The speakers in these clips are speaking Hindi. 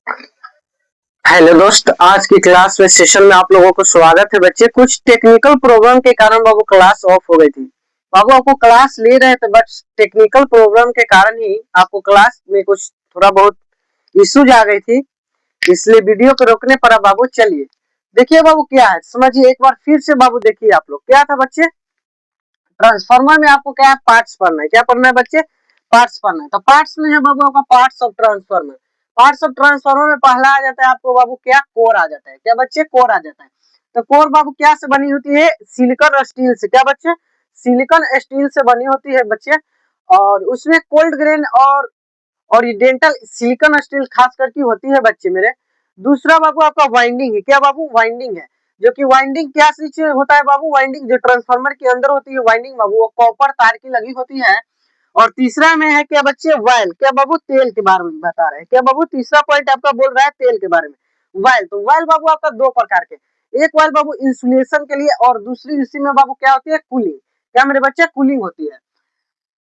हेलो दोस्त, आज की क्लास में सेशन में आप लोगों को स्वागत है। बच्चे, कुछ टेक्निकल प्रॉब्लम के कारण बाबू क्लास ऑफ हो गई थी। बाबू आपको क्लास ले रहे थे, बट टेक्निकल प्रॉब्लम के कारण ही आपको क्लास में कुछ थोड़ा बहुत इश्यूज आ गई थी, इसलिए वीडियो को रोकने पड़ा। बाबू चलिए देखिए बाबू क्या है, समझिए एक बार फिर से। बाबू देखिए आप लोग, क्या था बच्चे, ट्रांसफार्मर में आपको क्या है, पार्ट्स पढ़ना है। क्या पढ़ना है बच्चे, पार्ट्स पढ़ना है। तो पार्ट्स में है बाबू आपका parts of transformer. Parts of transformer में पहला आ जाता है आपको बाबू क्या, कोर आ जाता है। क्या बच्चे, कोर आ जाता है। तो कोर बाबू क्या से बनी होती है, सिलिकॉन स्टील से। क्या बच्चे, सिलिकॉन स्टील से बनी होती है बच्चे। और उसमें कोल्ड ग्रेन और ओरिएंटल सिलिकॉन स्टील खास करके होती है बच्चे मेरे। दूसरा बाबू आपका वाइंडिंग है। क्या बाबू, वाइंडिंग है। जो कि वाइंडिंग क्या चीज होता है बाबू, वाइंडिंग जो ट्रांसफार्मर के अंदर होती है वाइंडिंग बाबू, वो कॉपर तार की लगी होती है। और तीसरा में है क्या बच्चे, वायल। क्या बाबू, तेल के बारे में बता रहे हैं। क्या बाबू, तीसरा पॉइंट आपका बोल रहा है तेल के बारे में, वायल। तो वायल बाबू आपका दो प्रकार के, एक वायल बाबू इंसुलेशन के लिए, और दूसरी इसी में बाबू क्या होती है, कूलिंग। क्या मेरे बच्चे, कूलिंग होती है।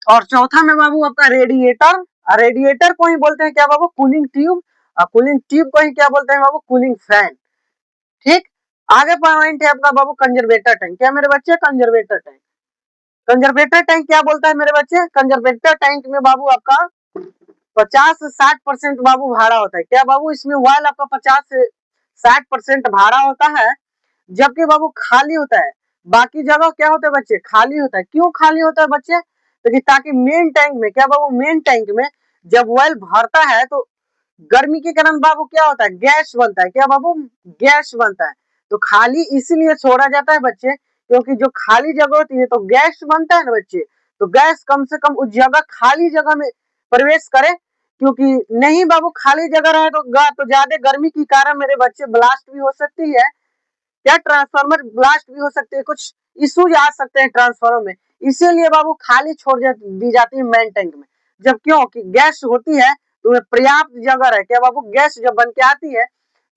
और चौथा में बाबू आपका रेडिएटर। रेडिएटर को ही बोलते हैं क्या बाबू, कूलिंग ट्यूब। और कूलिंग ट्यूब को ही क्या बोलते हैं बाबू, कूलिंग फैन। ठीक। आगे पॉइंट है आपका बाबू कंजर्वेटर टैंक। क्या मेरे बच्चे, कंजर्वेटर टैंक। कंजर्वेटर टैंक क्या बोलता है मेरे बच्चे, कंजर्वेटर टैंक में बाबू आपका 50 से 60% बाबू भाड़ा होता है। क्या बाबू, इसमें वायल आपका 50 से 60% भाड़ा होता है, जबकि बाबू खाली होता है। बाकी जगह क्या होता है बच्चे, खाली होता है। क्यों खाली होता है बच्चे, तो ताकि मेन टैंक में, क्या बाबू, मेन टैंक में जब ऑयल भरता है तो गर्मी के कारण बाबू क्या होता है, गैस बनता है। क्या बाबू, गैस बनता है। तो खाली इसीलिए छोड़ा जाता है बच्चे, क्योंकि जो खाली जगह होती है तो गैस बनता है ना बच्चे। तो गैस कम से कम उस जगह, खाली जगह में प्रवेश करे, क्योंकि नहीं बाबू खाली जगह रहे तो ज्यादा गर्मी के कारण मेरे बच्चे ब्लास्ट भी हो सकती है। क्या, ट्रांसफार्मर ब्लास्ट भी हो सकते हैं, कुछ इश्यूज आ सकते हैं ट्रांसफार्मर में। इसीलिए बाबू खाली दी जाती है मेन टैंक में। जब क्यों कि गैस होती है तो पर्याप्त जगह रहे। क्या बाबू, गैस जब बन के आती है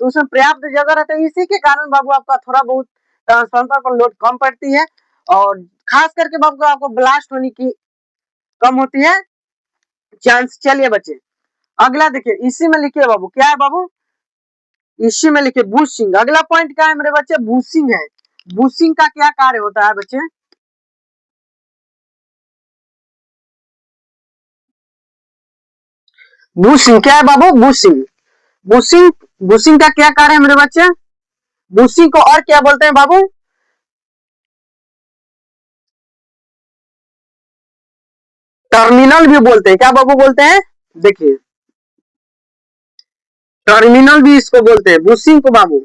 तो उसमें पर्याप्त जगह रहता है, इसी के कारण बाबू आपका थोड़ा बहुत ट्रांसफार्मर पर लोड कम पड़ती है, और खास करके बाबू आपको ब्लास्ट होने की कम होती है चांस। चलिए बच्चे अगला देखिए, इसी में लिखिए बाबू, क्या है बाबू, इसी में लिखिए बूस्टिंग। अगला पॉइंट क्या है मेरे बच्चे, बूस्टिंग है। बूस्टिंग का क्या कार्य होता है बच्चे, बूस्टिंग क्या है बाबू, बूस्टिंग। बूस्टिंग, बूस्टिंग का क्या कार्य है मेरे बच्चे, बूस्टिंग को और क्या बोलते हैं बाबू, टर्मिनल भी बोलते हैं। क्या बाबू बोलते हैं, देखिए टर्मिनल भी इसको बोलते हैं, बूस्टिंग को बाबू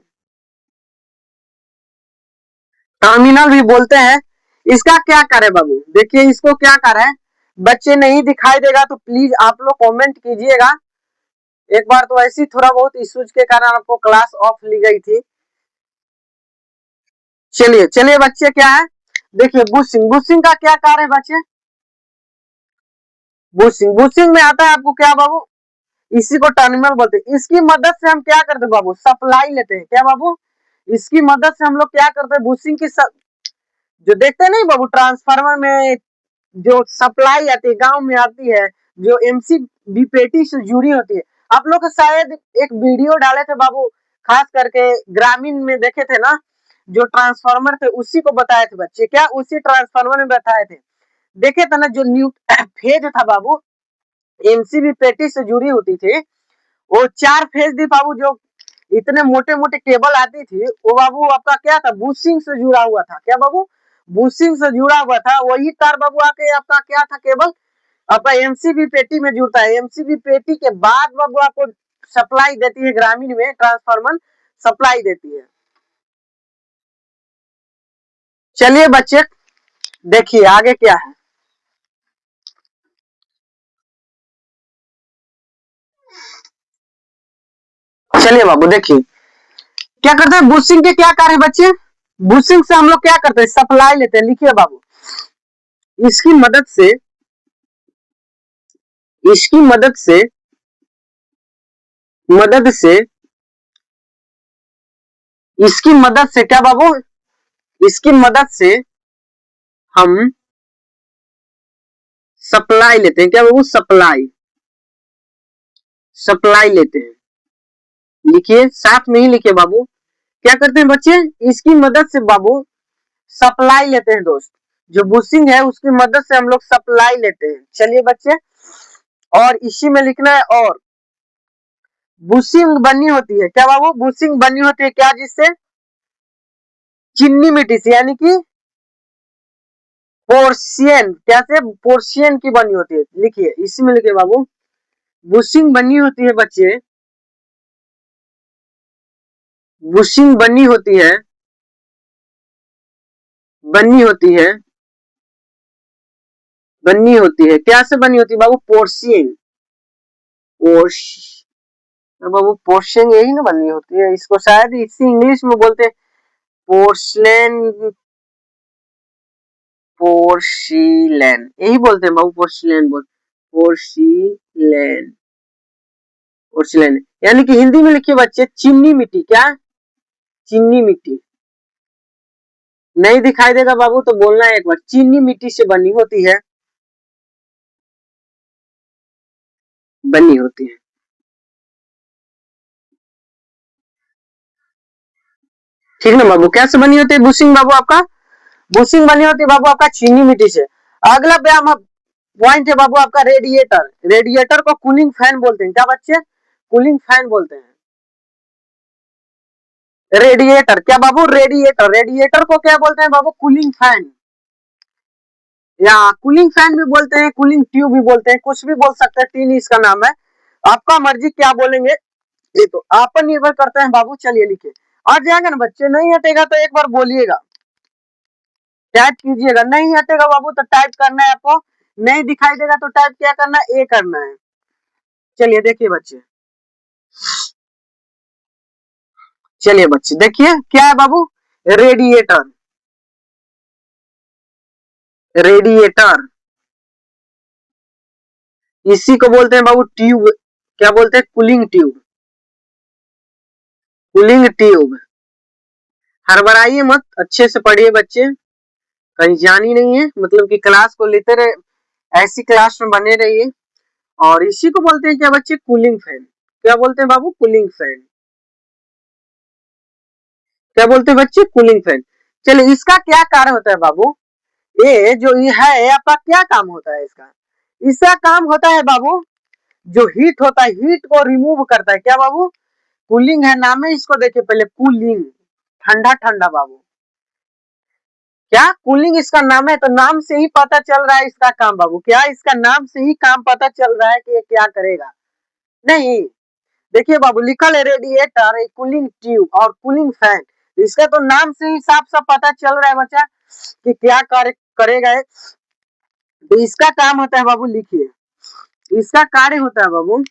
टर्मिनल भी बोलते हैं। इसका क्या कार्य है बाबू, देखिए इसको क्या कार्य है। बच्चे नहीं दिखाई देगा तो प्लीज आप लोग कमेंट कीजिएगा। एक बार तो ऐसी थोड़ा बहुत इश्यूज के कारण आपको क्लास ऑफ ली गई थी। चलिए चलिए बच्चे क्या है, देखिए बूस्टिंग, बूस्टिंग का क्या कार्य है बच्चे, बूस्टिंग, बूस्टिंग में आता है आपको क्या बाबू, इसी को टर्मिनल बोलते हैं। इसकी मदद से हम क्या करते हैं बाबू, सप्लाई लेते हैं। क्या बाबू, इसकी मदद से हम लोग क्या करते हैं, बूस्टिंग की जो देखते हैं नहीं बाबू, ट्रांसफार्मर में जो सप्लाई आती है गांव में आती है, जो एमसीबी पेटी से जुड़ी होती है। आप लोग शायद एक वीडियो डाले थे बाबू, खास करके ग्रामीण में देखे थे ना, जो ट्रांसफार्मर थे उसी को बताए थे बच्चे। क्या, उसी ट्रांसफार्मर में बताए थे, देखे थे ना, जो न्यू फेज था बाबू, एमसीबी पेटी से जुड़ी होती थी। वो 4 फेज थी बाबू, जो इतने मोटे मोटे केबल आती थी, वो बाबू आपका क्या था, बूस्टिंग से जुड़ा हुआ था। क्या बाबू, बूस्टिंग से जुड़ा हुआ था। वही तार बाबू आके आपका क्या था, केबल आपका एमसीबी पेटी में जुड़ता है। एमसीबी पेटी के बाद बाबू आपको सप्लाई देती है, ग्रामीण में ट्रांसफार्मर सप्लाई देती है। चलिए बच्चे देखिए आगे क्या है। चलिए बाबू देखिए क्या करते हैं, बूस्टिंग के क्या कार्य है बच्चे, बूस्टिंग से हम लोग क्या करते हैं, सप्लाई लेते हैं। लिखिए बाबू, इसकी मदद से, इसकी मदद से इसकी मदद से क्या बाबू, इसकी मदद से हम सप्लाई लेते हैं। क्या बाबू, सप्लाई, सप्लाई लेते हैं। लिखिए, साथ में ही लिखिए बाबू। क्या करते हैं बच्चे, इसकी मदद से बाबू सप्लाई लेते हैं दोस्त। जो बुशिंग है उसकी मदद से हम लोग सप्लाई लेते हैं। चलिए बच्चे, और इसी में लिखना है, और बुशिंग बनी होती है क्या बाबू, बुशिंग बनी होती है क्या, जिससे चीनी मिट्टी से, यानी कि पोर्शियन, कैसे पोर्शियन की बनी होती है। लिखिए, इसी में लिखिए बाबू, बुशिंग बनी होती है बच्चे, बुशिंग बनी होती है, बनी होती है, बनी होती है, क्या से बनी होती है बाबू, पोर्शियन, पोर्श बाबू पोर्शियन यही ना बनी होती है। इसको शायद इसी इंग्लिश में बोलते हैं पोर्सलेन, पोर्सिलेन यही बोलते हैं बाबू, पोर्सिलेन बोल, पोर्सिलेन, पोर्सिलेन, यानी कि हिंदी में लिखिए बच्चे, चीनी मिट्टी, क्या, चीनी मिट्टी। नहीं दिखाई देगा बाबू तो बोलना है एक बार, चीनी मिट्टी से बनी होती है, बनी होती है। ठीक ना बाबू, कैसे बनी होती है बुशिंग बाबू आपका, बुशिंग बनी होती है बाबू आपका चीनी मिट्टी से। अगला व्यायाम पॉइंट है बाबू आपका, रेडिएटर। रेडिएटर को कूलिंग फैन बोलते हैं, क्या बच्चे, कूलिंग फैन बोलते हैं। रेडिएटर, क्या बाबू, रेडिएटर, रेडिएटर को क्या बोलते हैं बाबू, कूलिंग फैन, या कूलिंग फैन भी बोलते हैं, कूलिंग ट्यूब भी बोलते हैं, कुछ भी बोल सकते हैं, तीन इसका नाम है। आपका मर्जी क्या बोलेंगे, ये तो आप पर निर्भर करते हैं बाबू। चलिए लिखिए, आ जाएगा ना बच्चे, नहीं हटेगा तो एक बार बोलिएगा, टाइप कीजिएगा, नहीं हटेगा बाबू तो टाइप करना है आपको, नहीं दिखाई देगा तो टाइप क्या करना है, ए करना है। चलिए देखिए बच्चे, चलिए बच्चे देखिए क्या है बाबू, रेडिएटर, रेडिएटर, इसी को बोलते हैं बाबू ट्यूब, क्या बोलते हैं, कूलिंग ट्यूब, कूलिंग ट्यूब। हड़बड़ाइए मत, अच्छे से पढ़िए बच्चे, कहीं जानी नहीं है, मतलब कि क्लास को लेते रहे, ऐसी क्लास में बने रहिए। और इसी को बोलते हैं क्या बच्चे, कूलिंग फैन, क्या बोलते हैं बाबू, कूलिंग फैन, क्या बोलते हैं बच्चे, कूलिंग फैन। चलिए, इसका क्या कार्य होता है बाबू, ये जो ये है आपका क्या काम होता है इसका, इसका काम होता है बाबू, जो हीट होता है, हीट को रिमूव करता है, क्या बाबू, कूलिंग है नाम है इसको, देखिए पहले, कूलिंग, ठंडा ठंडा बाबू, क्या कूलिंग इसका नाम है, तो नाम से ही पता चल रहा है इसका काम बाबू, क्या इसका नाम से ही काम पता चल रहा है कि ये क्या करेगा, नहीं। देखिए बाबू, लिखल है रेडिएटर, कूलिंग ट्यूब और कूलिंग फैन, इसका तो नाम से ही साफ साफ पता चल रहा है बच्चा कि क्या कार्य करेगा। तो इसका काम होता है बाबू, लिखिए, इसका कार्य होता है बाबू,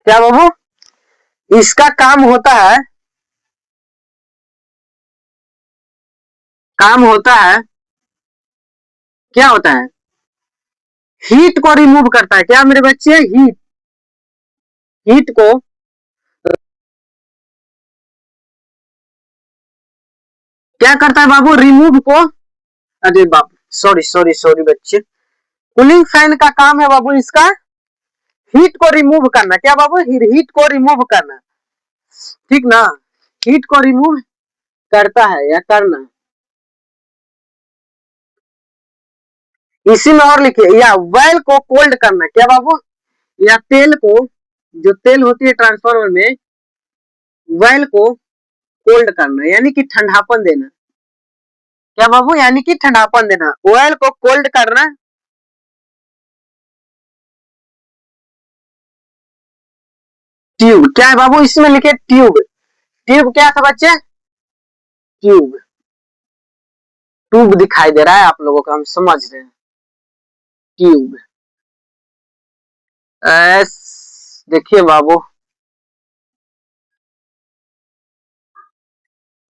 क्या बाबू, इसका काम होता है, काम होता है, क्या होता है, हीट को रिमूव करता है, क्या मेरे बच्चे, हीट, हीट को, क्या करता है बाबू, रिमूव को, अरे बाबू, सॉरी सॉरी सॉरी बच्चे, कूलिंग फैन का काम है बाबू इसका, हीट को रिमूव करना, क्या बाबू, हीट को रिमूव करना, ठीक ना, हीट को रिमूव करता है या करना। इसी में और लिखिए, या वेल को कोल्ड करना, क्या बाबू, या तेल को, जो तेल होती है ट्रांसफार्मर में, वेल को कोल्ड करना, यानी कि ठंडापन देना, क्या बाबू, यानी कि ठंडापन देना, ऑयल को कोल्ड करना, ट्यूब, क्या है बाबू, इसमें लिखे ट्यूब, ट्यूब क्या था बच्चे, ट्यूब, ट्यूब दिखाई दे रहा है आप लोगों को, हम समझ रहे हैं, ट्यूब, एस, देखिए बाबू,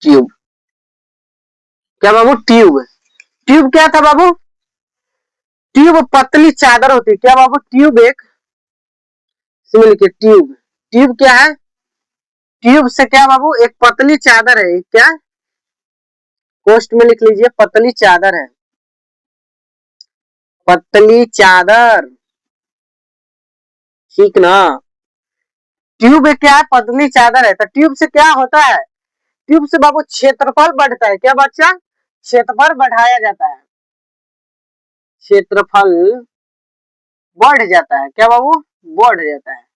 ट्यूब, क्या बाबू, ट्यूब, ट्यूब क्या था बाबू, ट्यूब पतली चादर होती है, क्या बाबू, ट्यूब एक, इसमें लिखिए ट्यूब, ट्यूब क्या है, ट्यूब से क्या बाबू, एक पतली चादर है, क्या, पोस्ट में लिख लीजिए, पतली चादर है, पतली चादर, ठीक ना। ट्यूब क्या है, पतली चादर है। तो ट्यूब से क्या होता है, ट्यूब से बाबू क्षेत्रफल बढ़ता है। क्या बच्चा, क्षेत्रफल बढ़ाया जाता है, क्षेत्रफल बढ़ जाता है। क्या बाबू, बढ़ जाता है।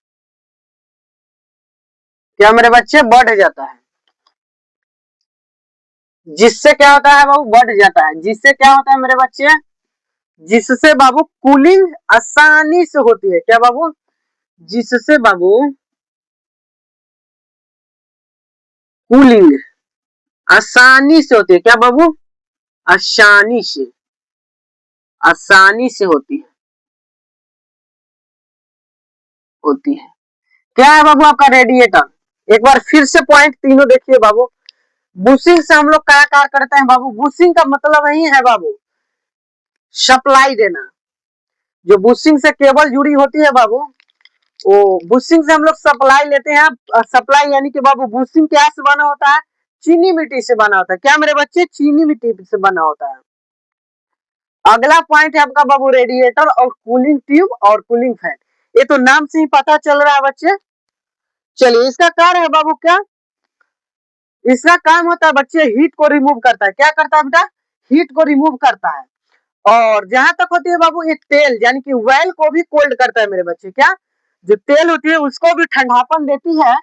क्या मेरे बच्चे, बढ़ जाता है। जिससे क्या होता है बाबू, बढ़ जाता है। जिससे क्या होता है मेरे बच्चे, जिससे बाबू कूलिंग आसानी से होती है। क्या बाबू, जिससे बाबू कूलिंग आसानी से होती है। क्या बाबू, आसानी से, आसानी से होती है। क्या है बाबू आपका रेडिएटर। एक बार फिर से पॉइंट तीनों देखिए बाबू। बुशिंग से हम लोग क्या कार्य करते हैं बाबू, बुशिंग का मतलब ही है बाबू सप्लाई देना। जो बुशिंग से केबल जुड़ी होती है बाबू, वो बुशिंग से हम लोग सप्लाई लेते हैं। सप्लाई यानी कि बाबू बुशिंग क्या से बना होता है, चीनी मिट्टी से बना होता है। क्या मेरे बच्चे, चीनी मिट्टी से बना होता है। अगला पॉइंट है आपका बाबू रेडिएटर और कूलिंग ट्यूब और कूलिंग फैन। ये तो नाम से ही पता चल रहा है बच्चे। चलिए, इसका कार्य है बाबू क्या, इसका काम होता है बच्चे हीट को रिमूव करता है। क्या करता है बेटा, हीट को रिमूव करता है। और जहां तक होती है बाबू ये तेल यानी कि वेल को भी कोल्ड करता है मेरे बच्चे। क्या, जो तेल होती है उसको भी ठंडापन देती है।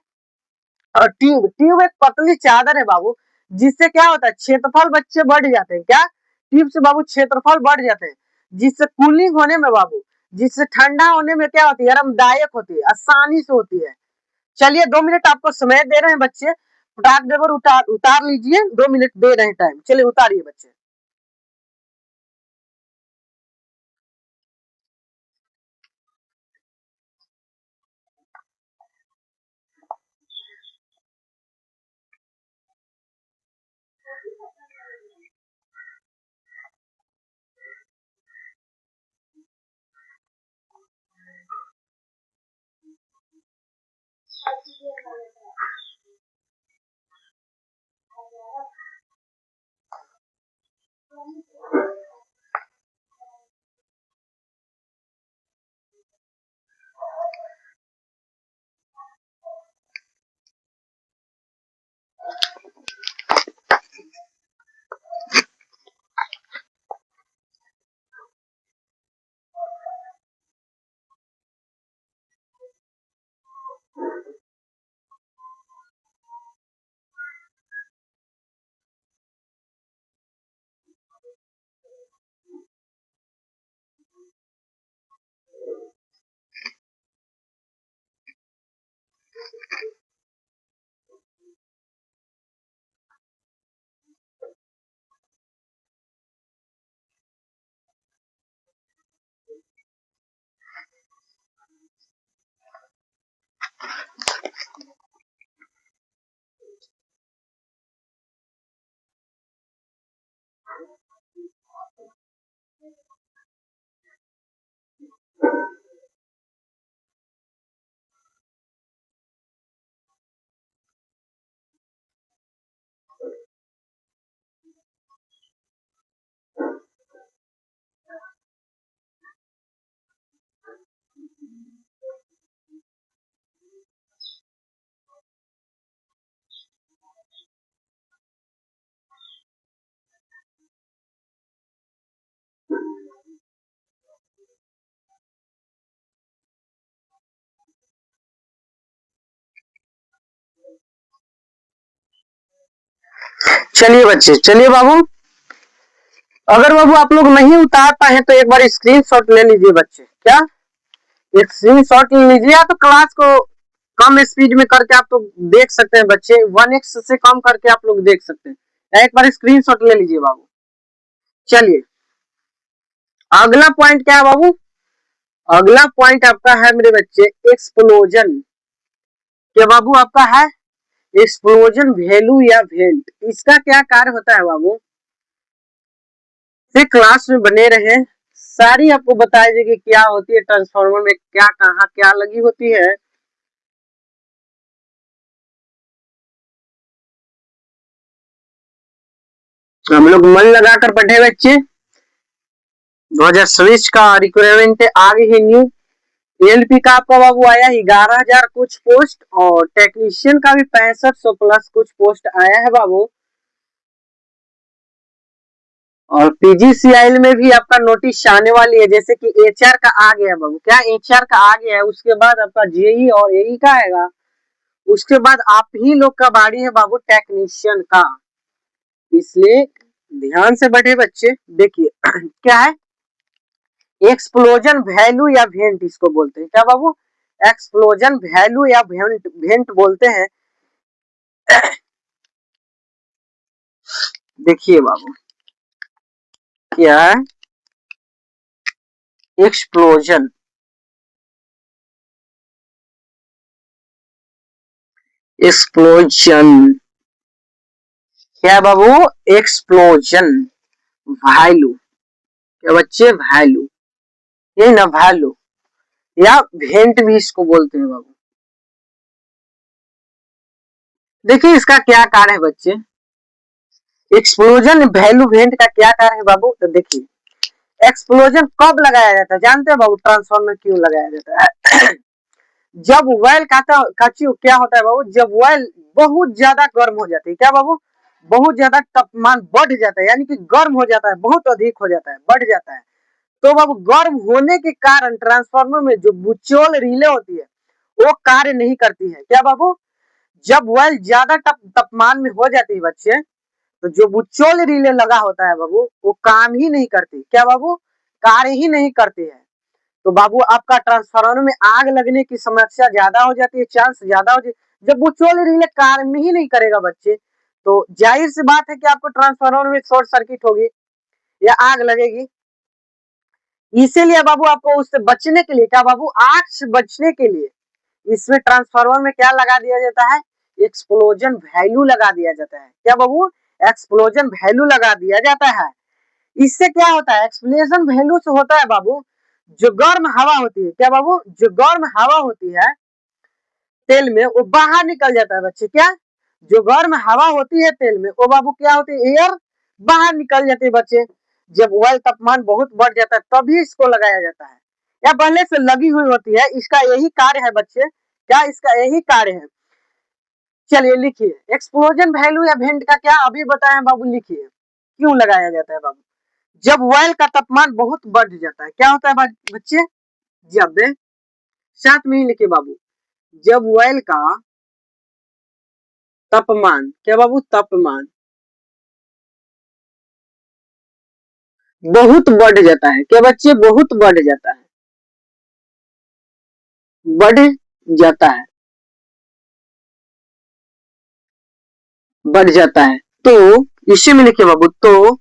और ट्यूब, ट्यूब एक पतली चादर है बाबू, जिससे क्या होता है क्षेत्रफल बच्चे बढ़ जाते हैं। क्या, ट्यूब से बाबू क्षेत्रफल बढ़ जाते हैं, जिससे कूलिंग होने में बाबू, जिससे ठंडा होने में क्या होती है, आरामदायक होती है, आसानी से होती है। चलिए 2 मिनट आपको समय दे रहे हैं बच्चे, फटाक देकर उतार उतार लीजिए। 2 मिनट दे रहे हैं टाइम, चलिए उतारिए बच्चे। चलिए बच्चे, चलिए बाबू, अगर बाबू आप लोग नहीं उतार पाए तो एक बार स्क्रीनशॉट ले लीजिए बच्चे। क्या, एक स्क्रीनशॉट ले लीजिए, या तो क्लास को कम स्पीड में करके आप लोग देख सकते हैं बच्चे, 1x से कम करके आप लोग देख सकते हैं। एक बार स्क्रीनशॉट ले लीजिए बाबू। चलिए, अगला पॉइंट क्या है बाबू, अगला पॉइंट आपका है मेरे बच्चे एक्सप्लोजन। क्या बाबू आपका है एक्सप्लोजन वैल्यू या वेल्ट। इसका क्या कार्य होता है बाबू, फिर क्लास में बने रहे, सारी आपको बताई जाएगी क्या होती है, ट्रांसफार्मर में क्या कहाँ क्या लगी होती है। हम लोग मन लगाकर पढ़े बच्चे। 2024 का रिक्वायरमेंट आगे ही न्यू एएलपी का आपका बाबू आया 11,000 कुछ पोस्ट, और टेक्नीशियन का भी 6500 प्लस कुछ पोस्ट आया है बाबू। और पीजीसीआईएल में भी आपका नोटिस आने वाली है, जैसे कि एचआर का आ गया बाबू, क्या एचआर का आ गया है, उसके बाद आपका जेई और एई का आएगा, उसके बाद आप ही लोग का बारी है बाबू टेक्नीशियन का। इसलिए ध्यान से बैठे बच्चे, देखिए क्या है, एक्सप्लोजन वैल्यू या वेंट इसको बोलते हैं, क्या बाबू, एक्सप्लोजन वैल्यू या वेंट वेंट बोलते हैं। देखिए बाबू क्या है, एक्सप्लोजन, एक्सप्लोजन क्या है बाबू, एक्सप्लोजन वैल्यू, क्या बच्चे वैल्यू, ये ना वैल्यू, या वेंट भी इसको बोलते हैं बाबू। देखिए इसका क्या कार्य है बच्चे, एक्सप्लोजन वैल्यू वेंट का क्या कार्य है बाबू, तो देखिए एक्सप्लोजन कब लगाया जाता है, जानते हैं बाबू, ट्रांसफार्मर क्यों लगाया जाता है? जब ऑयल का क्या होता है बाबू, जब ऑयल बहुत ज्यादा गर्म हो जाती है, क्या बाबू, बहुत ज्यादा तापमान बढ़ जाता है, यानी कि गर्म हो जाता है, बहुत अधिक हो जाता है, बढ़ जाता है, तो बाबू गर्म होने के कारण ट्रांसफार्मर में जो बुचोल रिले होती है वो कार्य नहीं करती है, क्या बाबू, जब ऑयल ज्यादा तापमान में हो जाती है बच्चे, तो जो बुचोल रिले लगा होता है बाबू वो काम ही नहीं करती, क्या बाबू, कार्य ही नहीं करती है, तो बाबू आपका ट्रांसफार्मर में आग लगने की समस्या ज्यादा हो जाती है, चांस ज्यादा हो जाती है। जब बुचोल रिले काम ही नहीं करेगा बच्चे, तो जाहिर सी बात है कि आपको ट्रांसफार्मर में शॉर्ट सर्किट होगी या आग लगेगी। इसीलिए बाबू आपको उससे बचने के लिए, क्या बाबू, आग से बचने के लिए इसमें ट्रांसफार्मर में क्या लगा दिया जाता है, एक्सप्लोजन वैल्यू लगा दिया जाता है, क्या बाबू, एक्सप्लोजन वैल्यू लगा दिया जाता है। इससे क्या होता है, एक्सप्लोजन वैल्यू से होता है बाबू, जो गर्म हवा होती है, क्या बाबू, जो गर्म हवा होती है तेल में वो बाहर निकल जाता है बच्चे, क्या, जो गर्म हवा होती है तेल में वो बाबू क्या होती है, एयर बाहर निकल जाती है बच्चे। जब ऑयल तापमान बहुत बढ़ जाता है तभी इसको लगाया जाता है, या पहले से लगी हुई होती है, इसका यही कार्य है बच्चे, क्या इसका यही कार्य है। चलिए लिखिए एक्सप्लोजन वैल्यू या वेंट का क्या अभी बताएं बाबू, लिखिए क्यों लगाया जाता है बाबू, जब ऑयल का तापमान बहुत बढ़ जाता है, क्या होता है बच्चे, जब, साथ में ही लिखिए बाबू, जब ऑयल का तापमान, क्या बाबू, तापमान बहुत बढ़ जाता है, क्या बच्चे, बहुत बढ़ जाता है, बढ़ जाता है, बढ़ जाता है, तो इसी में लिखिए बाबू, तो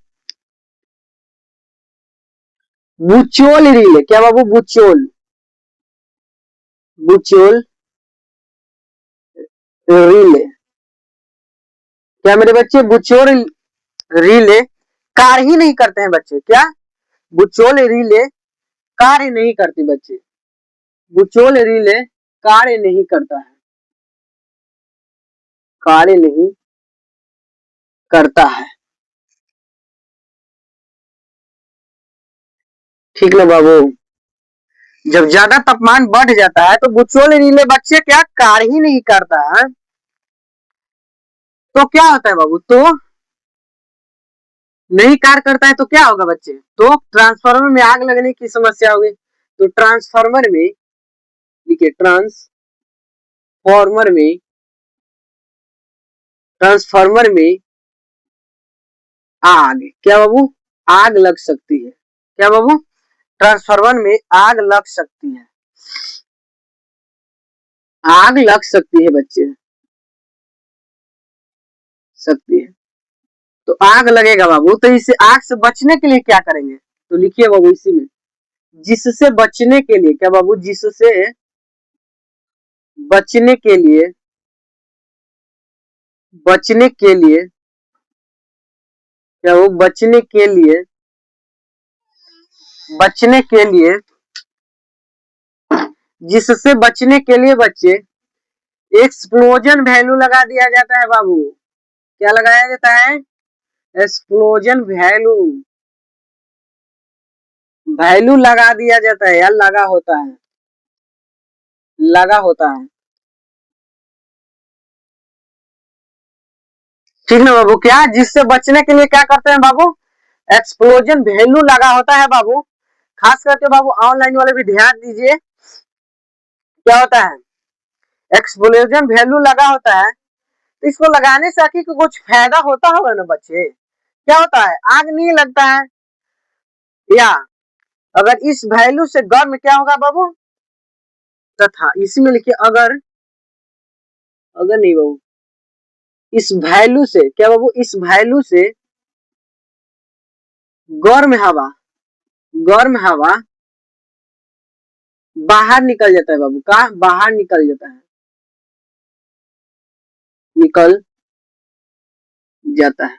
बुचोल रिले, क्या बाबू, बुचोल, बुचोल रिले, क्या मेरे बच्चे, बुचोल रिले कार्य ही नहीं करते हैं बच्चे, क्या, बुचोल रिले कार्य नहीं करती बच्चे, बुचोल रिले कार्य नहीं करता है, कार्य नहीं करता है, ठीक ना बाबू। जब ज्यादा तापमान बढ़ जाता है तो बुचोल रिले बच्चे क्या कार्य ही नहीं करता है, तो क्या होता है बाबू, तो नहीं कार्य करता है तो क्या होगा बच्चे, तो ट्रांसफार्मर में आग लगने की समस्या होगी, तो ट्रांसफार्मर में, देखिए ट्रांसफार्मर में, ट्रांसफार्मर में आग, क्या बाबू, आग लग सकती है, क्या बाबू, ट्रांसफार्मर में आग लग सकती है, आग लग सकती है बच्चे, सकती है, तो आग लगेगा बाबू, तो इसे आग से बचने के लिए क्या करेंगे, तो लिखिए बाबू इसी में, जिससे बचने के लिए, क्या बाबू, जिससे बचने के लिए, बचने के लिए, क्या वो बचने के लिए, बचने के लिए, जिससे बचने के लिए बच्चे एक्सप्लोजन वैल्यू लगा दिया जाता है बाबू, क्या लगाया जाता है, एक्सप्लोजन वैल्यू, वैल्यू लगा दिया जाता है या लगा होता है, लगा होता है। ठीक ना बाबू, क्या जिससे बचने के लिए क्या करते हैं बाबू, एक्सप्लोजन वैल्यू लगा होता है बाबू। खास करके बाबू ऑनलाइन वाले भी ध्यान दीजिए, क्या होता है, एक्सप्लोजन वैल्यू लगा होता है। तो इसको लगाने से आखिर कुछ फायदा होता होगा ना बच्चे, क्या होता है, आग नहीं लगता है। या अगर इस वैल्यू से गर्म क्या होगा बाबू, तथा इसी में लिखिए अगर, अगर नहीं बाबू, इस वैल्यू से क्या बाबू, इस वैल्यू से गर्म हवा, गर्म हवा बाहर निकल जाता है बाबू, कहा बाहर निकल जाता है, निकल जाता है,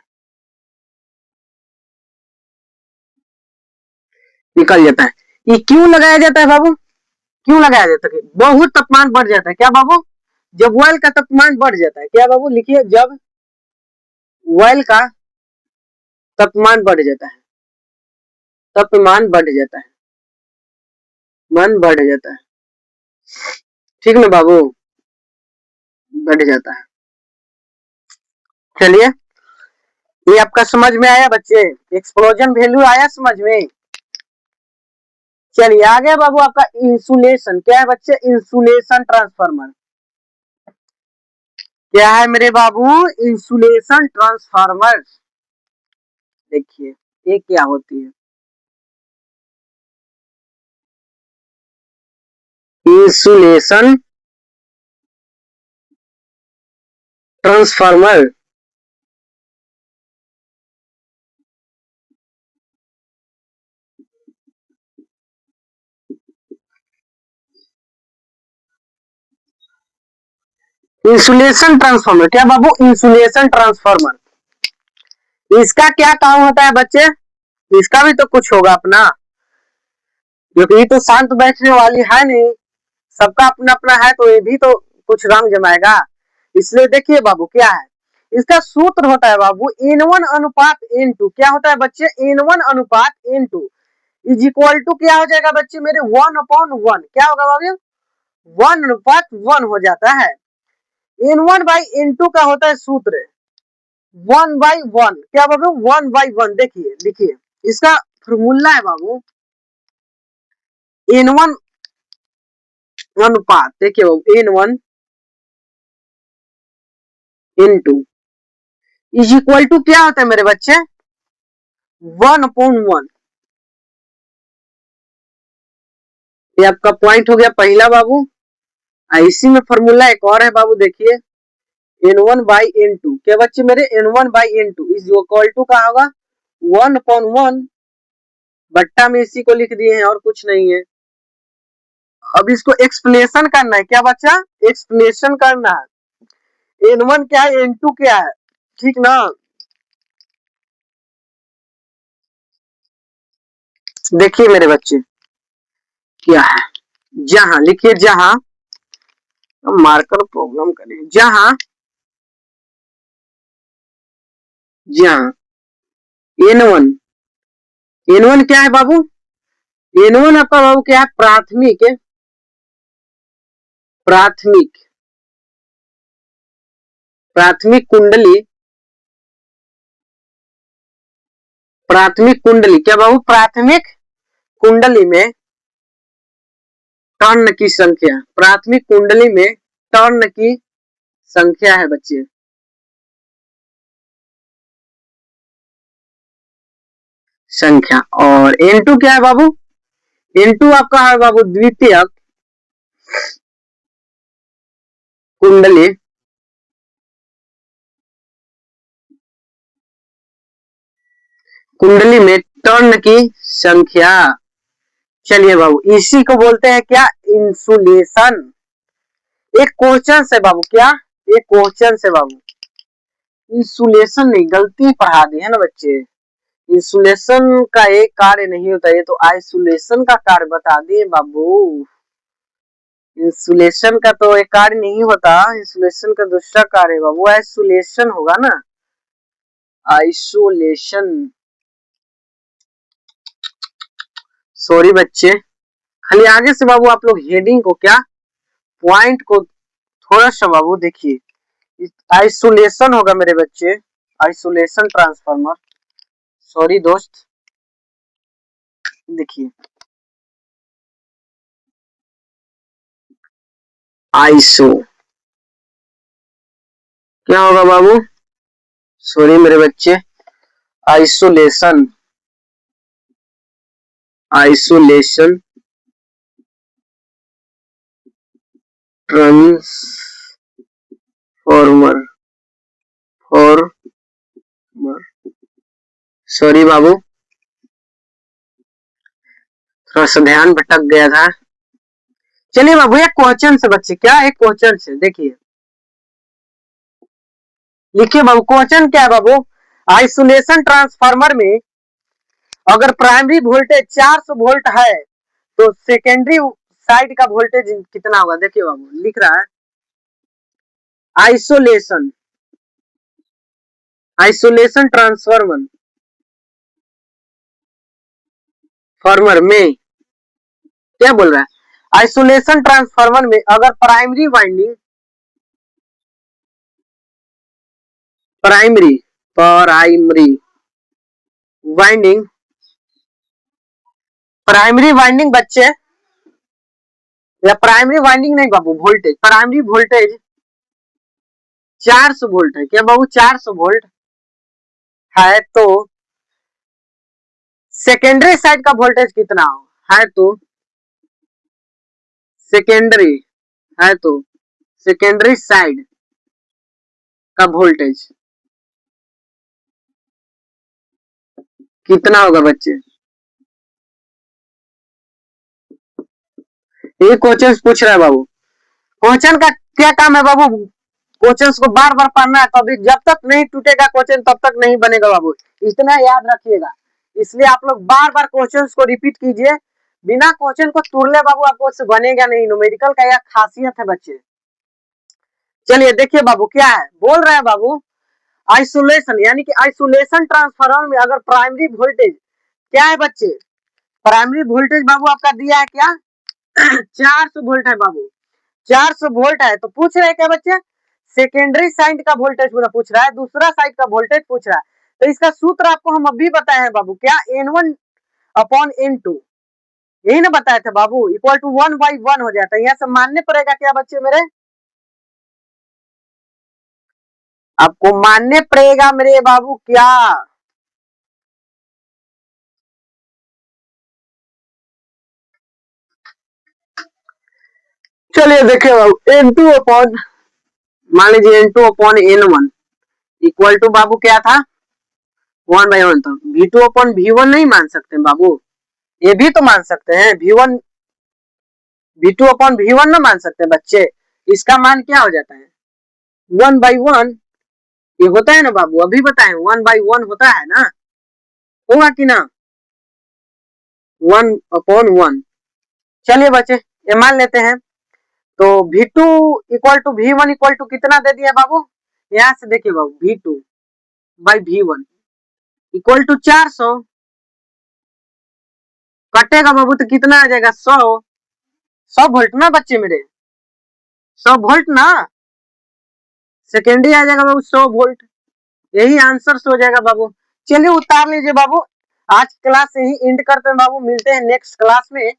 निकल जाता है। ये क्यों लगाया जाता है बाबू, क्यों लगाया जाता है, बहुत तापमान बढ़ जाता है क्या बाबू, जब ऑयल का तापमान बढ़ जाता है, क्या बाबू लिखिए, जब ऑयल का तापमान बढ़ जाता है, तापमान बढ़ जाता है, मन बढ़ जाता है, ठीक ना बाबू, बढ़ जाता है। चलिए, ये आपका समझ में आया बच्चे, एक्सप्लोजन वैल्यू आया समझ में। चलिए आगे बाबू, आपका इंसुलेशन क्या है बच्चे, इंसुलेशन ट्रांसफार्मर क्या है मेरे बाबू, इंसुलेशन ट्रांसफार्मर। देखिए ये क्या होती है, इंसुलेशन ट्रांसफार्मर। इंसुलेशन ट्रांसफार्मर क्या बाबू, इंसुलेशन ट्रांसफार्मर, इसका क्या काम होता है बच्चे, इसका भी तो कुछ होगा अपना, क्योंकि ये तो शांत बैठने वाली है नहीं, सबका अपना अपना है, तो ये भी तो कुछ रंग जमाएगा। इसलिए देखिए बाबू क्या है, इसका सूत्र होता है बाबू N1 अनुपात N2, क्या होता है बच्चे, N1 अनुपात N2 इज इक्वल टू क्या हो जाएगा बच्चे मेरे, 1/1, क्या होगा बाबू, 1/1 हो जाता है। N1/N2 का होता है सूत्र 1/1, क्या बाबू 1/1, देखिए लिखिए, इसका फॉर्मूला है बाबू N1 अनुपात, देखिए बाबू N1 N2 is equal to क्या होता है मेरे बच्चे, 1/1। ये आपका पॉइंट हो गया पहला बाबू। इसी में फॉर्मूला एक और है बाबू, देखिए N1/N2, क्या बच्चे मेरे, N1/N2 इज इक्वल टू का होगा 1/1, बट्टा में इसी को लिख दिए हैं और कुछ नहीं है। अब इसको एक्सप्लेनेशन करना है क्या बच्चा, एक्सप्लेनेशन करना है, N1 क्या है N2 क्या है, ठीक ना। देखिए मेरे बच्चे क्या है, जहां लिखिए, जहां मार्कर प्रॉब्लम करें, जहां, जहां N1, N1 क्या है बाबू, N1 आपका बाबू क्या है, प्राथमिक, प्राथमिक, प्राथमिक कुंडली, प्राथमिक कुंडली क्या बाबू, प्राथमिक कुंडली में टर्न की संख्या, प्राथमिक कुंडली में टर्न की संख्या है बच्चे, संख्या। और N2 क्या है बाबू, N2 आपका है बाबू द्वितीयक कुंडली, कुंडली में टर्न की संख्या। चलिए बाबू, इसी को बोलते हैं क्या, इंसुलेशन। एक क्वेश्चन से बाबू, क्या एक क्वेश्चन से बाबू, इंसुलेशन नहीं, गलती पढ़ा दी है ना बच्चे, इंसुलेशन का एक कार्य नहीं होता, ये तो आइसोलेशन का कार्य बता दिए बाबू। इंसुलेशन का तो एक कार्य नहीं होता, इंसुलेशन का दूसरा कार्य है बाबू, आइसोलेशन होगा ना, आइसोलेशन। सॉरी बच्चे, खाली आगे से बाबू आप लोग हेडिंग को क्या पॉइंट को थोड़ा सा बाबू देखिए, आइसोलेशन होगा मेरे बच्चे, आइसोलेशन ट्रांसफार्मर, सॉरी दोस्त, देखिए आइसो क्या होगा बाबू, सॉरी मेरे बच्चे, आइसोलेशन, आइसोलेशन ट्रांसफॉर्मर, सॉरी बाबू थोड़ा सा ध्यान भटक गया था। चलिए बाबू एक क्वेश्चन से बच्चे, क्या एक क्वेश्चन से देखिए, लिखिए बाबू क्वेश्चन क्या है बाबू, आइसोलेशन ट्रांसफार्मर में अगर प्राइमरी वोल्टेज 400 वोल्ट है तो सेकेंडरी साइड का वोल्टेज कितना होगा। देखिए बाबू लिख रहा है आइसोलेशन, आइसोलेशन ट्रांसफार्मर फार्मर में क्या बोल रहा है, आइसोलेशन ट्रांसफार्मर में अगर primary winding, primary winding, primary winding बच्चे, या प्राइमरी वाइंडिंग नहीं बाबू, वोल्टेज, प्राइमरी वोल्टेज 400 वोल्ट है, क्या बाबू 400 वोल्ट है तो सेकेंडरी साइड का वोल्टेज कितना है, तो सेकेंडरी है तो सेकेंडरी साइड का वोल्टेज कितना होगा बच्चे। ये क्वेश्चन पूछ रहा है बाबू, क्वेश्चन का क्या काम है बाबू, क्वेश्चन को बार बार पढ़ना है, कभी जब तक नहीं टूटेगा क्वेश्चन तब तक नहीं बनेगा बाबू, इतना याद रखिएगा। इसलिए आप लोग बार बार क्वेश्चन को रिपीट कीजिए, बिना क्वेश्चन को तोड़ले बाबू आपको बनेगा नहीं, न्यूमेरिकल का यह खासियत है बच्चे। चलिए देखिए बाबू क्या है, बोल रहे हैं बाबू आइसोलेशन, यानी कि आइसोलेशन ट्रांसफार्मर में अगर प्राइमरी वोल्टेज क्या है बच्चे, प्राइमरी वोल्टेज बाबू आपका दिया है क्या 400 वोल्ट है बाबू, 400 वोल्ट है, तो पूछ रहे हैं क्या बच्चे, सेकेंडरी साइड का वोल्टेज पूरा पूछ रहा है, दूसरा साइड का वोल्टेज पूछ रहा है, तो इसका सूत्र आपको हम अभी बताए हैं बाबू, क्या N1 अपॉन N2, यही ना बताए थे बाबू, इक्वल टू 1/1 हो जाता है, यहाँ से मानने पड़ेगा क्या बच्चे मेरे, आपको मानने पड़ेगा मेरे बाबू क्या, चलिए देखिए बाबू N2 अपॉन, मान लीजिए N2 upon N1 equal to बाबू क्या था 1/1 था, V2 अपॉन V1 नहीं मान सकते बाबू, ये भी तो मान सकते हैं, V2 अपॉन V1 ना मान सकते बच्चे, इसका मान क्या हो जाता है 1/1, ये होता है ना बाबू, अभी बताए 1/1 होता है ना, होगा कि ना 1/1। चलिए बच्चे ये मान लेते हैं, तो V2 equal to V1 equal to कितना दे दिया बाबू, यहाँ से देखिए बाबू V2 by V1 equal to 400, कटेगा बाबू तो कितना आ जाएगा 100 वोल्ट ना बच्चे मेरे, 100 वोल्ट ना, सेकेंडरी आ जाएगा बाबू 100 वोल्ट, यही आंसर हो जाएगा बाबू। चलिए उतार लीजिए बाबू, आज क्लास यही एंड करते हैं बाबू, मिलते हैं नेक्स्ट क्लास में,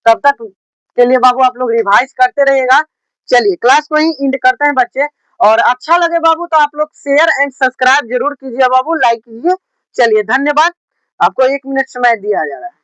तब तक के लिए बाबू आप लोग रिवाइज करते रहिएगा। चलिए क्लास को ही एंड करते हैं बच्चे, और अच्छा लगे बाबू तो आप लोग शेयर एंड सब्सक्राइब जरूर कीजिए बाबू, लाइक कीजिए। चलिए धन्यवाद, आपको 1 मिनट समय दिया जा रहा है।